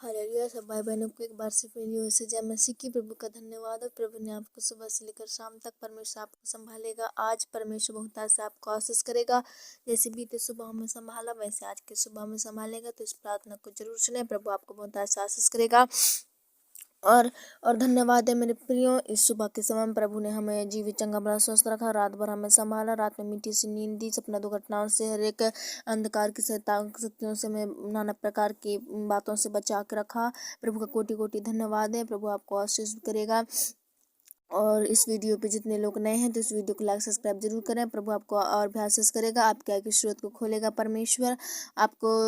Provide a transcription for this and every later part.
Hallelujah. सब भाई बहनों को एक बार से फिर यू से जय मसीह की। प्रभु का धन्यवाद। और प्रभु ने आपको सुबह से लेकर शाम तक परमेश्वर आपको संभालेगा। आज परमेश्वर बहुतायत से आपको आशीष करेगा। जैसे बीते सुबह हमें संभाला वैसे आज के सुबह में संभालेगा। तो इस प्रार्थना को जरूर सुने। प्रभु आपको बहुतायत से आशीष करेगा। और धन्यवाद है मेरे प्रियो, इस सुबह के समय में प्रभु ने हमें जीवित चंगा बड़ा स्वस्थ रखा। रात भर हमें संभाला। रात में मीठी सी नींद दी। सपना दुर्घटनाओं से, हर एक अंधकार की शक्तियों से, हमें नाना प्रकार की बातों से बचा के रखा। प्रभु का कोटि कोटि धन्यवाद है। प्रभु आपको आशीष करेगा। और इस वीडियो पे जितने लोग नए हैं तो इस वीडियो को लाइक सब्सक्राइब जरूर करें। प्रभु आपको और भी आशीष करेगा। आपके आगे स्रोत को खोलेगा परमेश्वर। आपको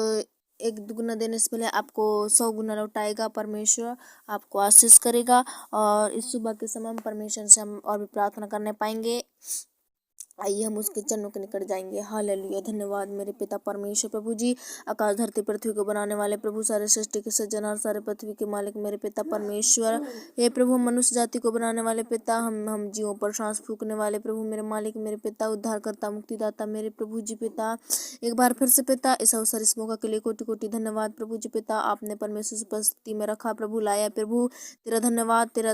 एक दुगुना देने से पहले आपको 100 गुना लौटाएगा परमेश्वर। आपको आशीष करेगा। और इस सुबह के समय में परमेश्वर से हम और भी प्रार्थना करने पाएंगे। आइए हम उसके चरणों के निकट जाएंगे। हालेलुया। धन्यवाद मेरे पिता परमेश्वर। प्रभु जी, आकाश धरती पृथ्वी को बनाने वाले प्रभु, सारे सृष्टि के सृजनहार, सारे पृथ्वी के मालिक मेरे पिता परमेश्वर। हे प्रभु, मनुष्य जाति को बनाने वाले पिता, हम जीवों पर सांस फूकने वाले प्रभु मेरे मालिक मेरे पिता, उद्धारकर्ता मुक्तिदाता मेरे प्रभु जी पिता। एक बार फिर से पिता, इस अवसर इस मौका के लिए कोटि कोटि धन्यवाद प्रभु जी पिता। आपने परमेश्वर की उपस्थिति में रखा प्रभु, लाया प्रभु। तेरा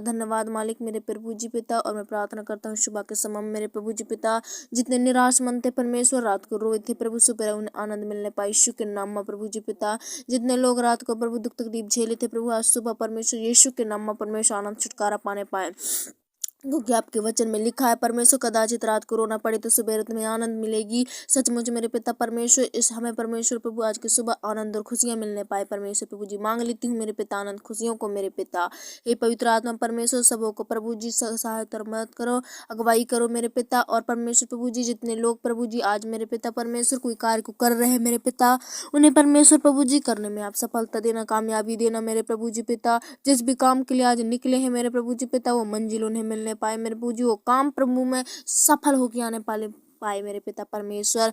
धन्यवाद मालिक मेरे प्रभु जी पिता। और मैं प्रार्थना करता हूँ सुबह के समय में मेरे प्रभु जी पिता, जितने निराश मन थे परमेश्वर, रात को रोए थे प्रभु, सुबह उन्हें आनंद मिलने पाए यीशु के नाम में प्रभु जी पिता। जितने लोग रात को प्रभु दुख तकलीफ झेले थे प्रभु, आज सुबह परमेश्वर यीशु के नाम में परमेश्वर आनंद छुटकारा पाने पाए। क्योंकि आपके वचन में लिखा है परमेश्वर, कदाचित रात को रोना पड़े तो सुबह तुम्हें आनंद मिलेगी। सचमुच मेरे पिता परमेश्वर, इस हमें परमेश्वर प्रभु आज की सुबह आनंद और खुशियां मिलने पाए परमेश्वर प्रभु जी। मांग लेती हूँ मेरे पिता आनंद खुशियों को मेरे पिता। हे पवित्र आत्मा परमेश्वर, सबों को प्रभु जी सहायता और मदद करो, अगुवाई करो मेरे पिता। और परमेश्वर प्रभु जी, जितने लोग प्रभु जी आज मेरे पिता परमेश्वर कोई कार्य को कर रहे हैं मेरे पिता, उन्हें परमेश्वर प्रभु जी करने में आप सफलता देना, कामयाबी देना मेरे प्रभु जी पिता। जिस भी काम के लिए आज निकले हैं मेरे प्रभु जी पिता, वो मंजिल उन्हें मिलने पाए मेरे प्रभु जी। वो काम प्रभु में सफल होकर आने पाए मेरे पिता परमेश्वर।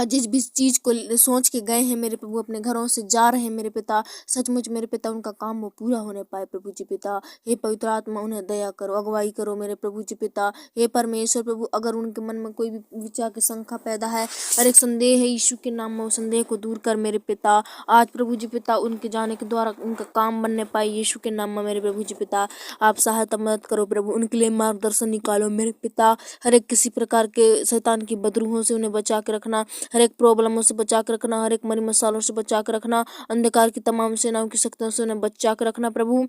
जिस भी चीज को सोच के गए हैं मेरे प्रभु, अपने घरों से जा रहे हैं मेरे पिता, सचमुच मेरे पिता उनका काम वो पूरा होने पाए प्रभु जी पिता। हे पवित्र आत्मा, उन्हें दया करो, अगुवाई करो मेरे प्रभु जी पिता। हे परमेश्वर प्रभु, अगर उनके मन में कोई भी विचार की शंका पैदा है, हर एक संदेह है, यीशु के नाम में उस संदेह को दूर कर मेरे पिता। आज प्रभु जी पिता उनके जाने के द्वारा उनका काम बनने पाए यीशु के नाम में मेरे प्रभु जी पिता। आप सहायता मदद करो प्रभु, उनके लिए मार्गदर्शन निकालो मेरे पिता। हर एक किसी प्रकार के शैतान की बदरूहों से उन्हें बचा के रखना, हर एक प्रॉब्लमों से बचा के रखना, हर एक मरी मसालों से बचा के रखना, अंधकार की तमाम सेनाओं की शक्तियों से उन्हें बचा के रखना प्रभु।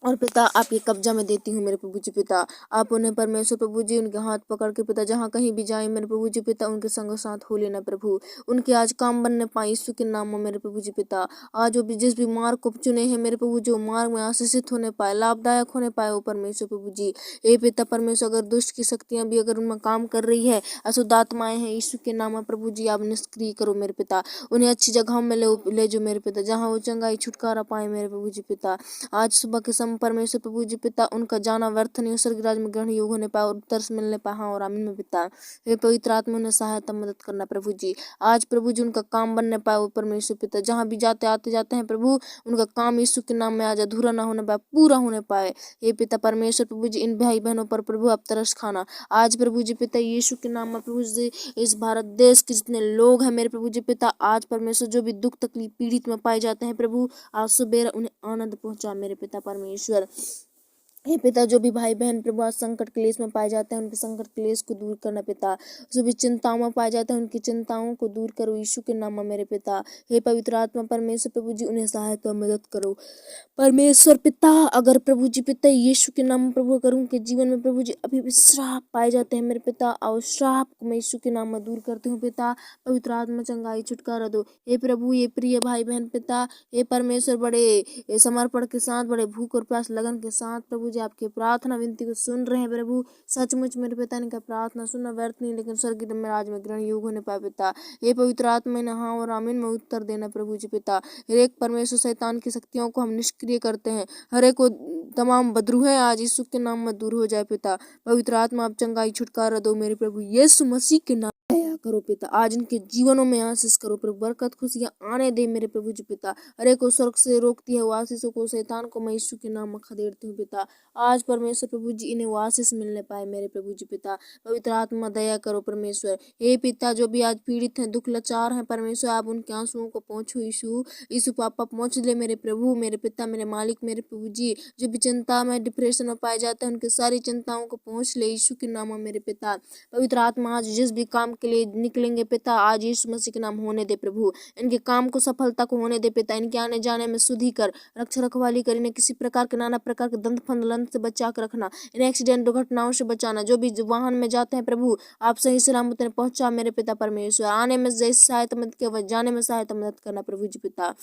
और पिता, आपके कब्जा में देती हूँ मेरे प्रभु जी पिता। आप उन्हें परमेश्वर प्रभु जी उनके हाथ पकड़ के पिता, जहाँ कहीं भी जाए मेरे प्रभु जी पिता, उनके संग साथ हो लेना प्रभु। उनके आज काम बनने पाए यीशु के नाम में मेरे प्रभु जी पिता। आज वो जिस भी मार्ग को चुने हैं मेरे प्रभु, जो मार्ग में आशीषित होने पाए, लाभदायक होने पाए वो परमेश्वर प्रभु जी। हे पिता परमेश्वर, अगर दुष्ट की शक्तियाँ भी अगर उनमें काम कर रही है, अशुद्ध आत्माएं हैं, यीशु के नाम में प्रभु जी आप निष्क्रिय करो मेरे पिता। उन्हें अच्छी जगहों में ले जो मेरे पिता, जहाँ वो चंगाई छुटकारा पाए मेरे प्रभु जी पिता। आज सुबह के समय परमेश्वर प्रभु जी पिता, उनका जाना व्यर्थ नहीं, स्वर्ग राज्य में ग्रहण योग होने पाए और उत्तर से मिलने पाए। हाँ और आमीन में पिता। हे पवित्र आत्मा, उन्हें सहायता मदद करना प्रभु जी। आज प्रभु जी उनका काम बनने पाए वो परमेश्वर पिता, जहाँ भी जाते आते जाते हैं प्रभु, उनका काम यीशु के नाम में आज अधूरा ना होने पाए, पूरा होने पाए। हे पिता परमेश्वर प्रभु जी, इन भाई बहनों पर प्रभु आप तरस खाना आज प्रभु जी पिता, यीशु के नाम में प्रभु जी। इस भारत देश के जितने लोग हैं मेरे प्रभु जी पिता, आज परमेश्वर जो भी दुख तकलीफ पीड़ित में पाए जाते हैं प्रभु, आज सुबह उन्हें आनंद पहुंचा मेरे पिता परमेश्वर। हे पिता, जो भी भाई बहन प्रभु आज संकट क्लेश में पाए जाते हैं, उनके संकट क्लेश को दूर करना पिता। जो भी चिंताओं में पाए जाते हैं, उनकी चिंताओं को दूर करो यीशु के नाम में मेरे पिता। हे पवित्र आत्मा परमेश्वर प्रभु जी, उन्हें सहायता मदद करो परमेश्वर पिता। अगर प्रभु जी पिता यीशु के नाम में प्रभु, अगर उनके जीवन में प्रभु जी अभी भी श्राप पाए जाते हैं मेरे पिता, और श्राप को मैं यीशु के नाम में दूर करती हूँ पिता। पवित्र आत्मा चंगाई छुटकारा दो हे प्रभु। ये प्रिय भाई बहन पिता, हे परमेश्वर, बड़े समर्पण के साथ, बड़े भूख और प्यास लगन के साथ प्रभु जी आपकी प्रार्थना विनती को सुन रहे हैं प्रभु। सचमुच मेरे पिता, इनका प्रार्थना सुनना व्यर्थ नहीं, लेकिन स्वर्ग में राज में ग्रहण योग होने पाए पिता। हे पवित्र आत्मा ने हाँ और आमीन में उत्तर देना प्रभु जी पिता। हर एक परमेश्वर शैतान की शक्तियों को हम निष्क्रिय करते हैं, हर एक को तमाम बदरूहें आज यीशु के नाम में दूर हो जाए पिता। पवित्र आत्मा आप चंगाई छुटकारा दो मेरे प्रभु, यीशु मसीह के नाम करो पिता, आज इनके जीवनों में आशीष करो प्रभु, बरकत खुशियाँ आने दे मेरे प्रभु जी पिता। अरे को स्वर्ग से रोकती है वो आशीषों को, शैतान को मैं यीशु के नाम में खदेड़ती हूँ पिता। आज परमेश्वर प्रभु जी इन्हें वो आशीष मिलने पाए मेरे प्रभु जी पिता। पवित्र आत्मा दया करो परमेश्वर। हे पिता, जो भी आज पीड़ित हैं, दुख लाचार हैं परमेश्वर, आप उनके आंसुओं को पहुँचो यीशु। यीशु पापा पहुँच ले मेरे प्रभु, मेरे पिता, मेरे मालिक, मेरे प्रभु जी। जो भी चिंता में, डिप्रेशन में पाए जाते हैं, उनकी सारी चिंताओं को पहुँच ले यीशु के नाम में मेरे पिता। पवित्र आत्मा आज जिस भी काम के लिए निकलेंगे पिता, आज यीशु मसीह के नाम होने दे प्रभु। इनके काम को सफलता को होने दे पिता। इनके आने जाने में शुद्धि कर, रक्षा रखवाली कर, इन्हें किसी प्रकार के नाना प्रकार के दंत फंदलन से बचा कर रखना, इन्हें एक्सीडेंट दुर्घटनाओं से बचाना। जो भी वाहन में जाते हैं प्रभु, आप सही सलामत इन्हें पहुंचा मेरे पिता परमेश्वर। आने में जैसे सहायता मदद के, जाने में सहायता मदद करना प्रभु जी पिता।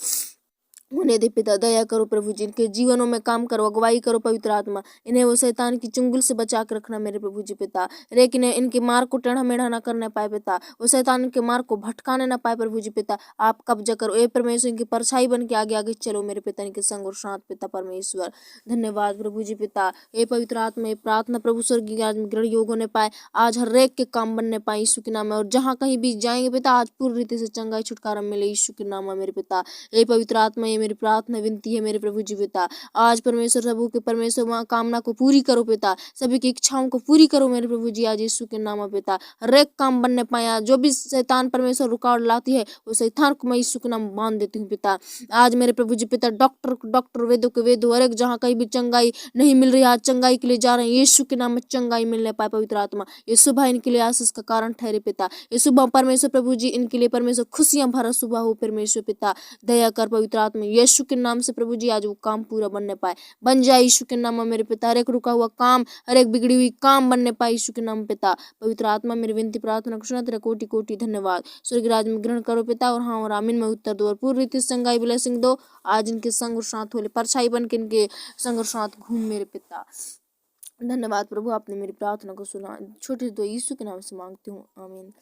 होने दे पिता, दया करो प्रभु जी, इनके जीवनों में काम करो, अगुवाई करो पवित्र आत्मा। इन्हें वो शैतान की चुंगल से बचा कर रखना मेरे प्रभु जी पिता। लेकिन इनके मार्ग को टेढ़ा मेढ़ा ना करने पाए पिता, वो शैतान के मार्ग को भटकाने ना पाए प्रभु जी पिता। आप कब्जा करो ए परमेश्वर, इनकी परछाई बन के आगे आगे चलो मेरे पिता, इनके संग और साथ पिता परमेश्वर। धन्यवाद प्रभु जी पिता। हे पवित्र आत्मा, ये प्रार्थना प्रभु स्वर्गीय आज ग्रहण योग होने पाए, आज हर एक के काम बनने पाए यीशु के नाम में। और जहाँ कहीं भी जाएंगे पिता, आज पूरी रीति से चंगाई छुटकारा मिले यीशु के नाम में मेरे पिता। हे पवित्र आत्मा, ये मेरी प्रार्थना विनती है मेरे प्रभु जी पिता। आज परमेश्वर सबू के परमेश्वर वहाँ कामना को पूरी करो पिता, सभी की इच्छाओं को पूरी करो मेरे प्रभु जी आज यीशु के नाम में पिता। हर एक काम बनने पाए, आज जो भी शैतान परमेश्वर रुकावट लाती है, वो शैतान को मैं यीशु के नाम बांध देती हूँ पिता। आज मेरे प्रभु जी पिता, डॉक्टर वेदों के वेद, हर एक जहाँ कहीं भी चंगाई नहीं मिल रही, आज चंगाई के लिए जा रहे हैं यीशु के नाम में, चंगाई मिलने पाए पवित्र आत्मा। ये सुबह इनके लिए आशीष का कारण ठहरे पिता। ये सुबह परमेश्वर प्रभु जी इनके लिए परमेश्वर खुशियां भरा सुबह हो परमेश्वर पिता। दया कर पवित्र आत्मा, यीशु के नाम से प्रभु जी आज वो काम पूरा बनने पाए, बन जाए यीशु के नाम में मेरे पिता। हर एक रुका हुआ काम, हर एक बिगड़ी हुई काम बनने पाए यीशु के नाम में पिता। पवित्र आत्मा मेरी विनती प्रार्थना को सुना, तेरा कोटि कोटि धन्यवाद। स्वर्ग राज में ग्रहण करो पिता, और हाँ और आमीन में उत्तर दो, और पूरी रीति संगाई ब्लेसिंग दो। आज इनके संग और साथ होले, परछाई बन के इनके संग और साथ घूम मेरे पिता। धन्यवाद प्रभु, आपने मेरी प्रार्थना को सुना। छोटे दो यीशु के नाम से मांगती हूँ, आमीन।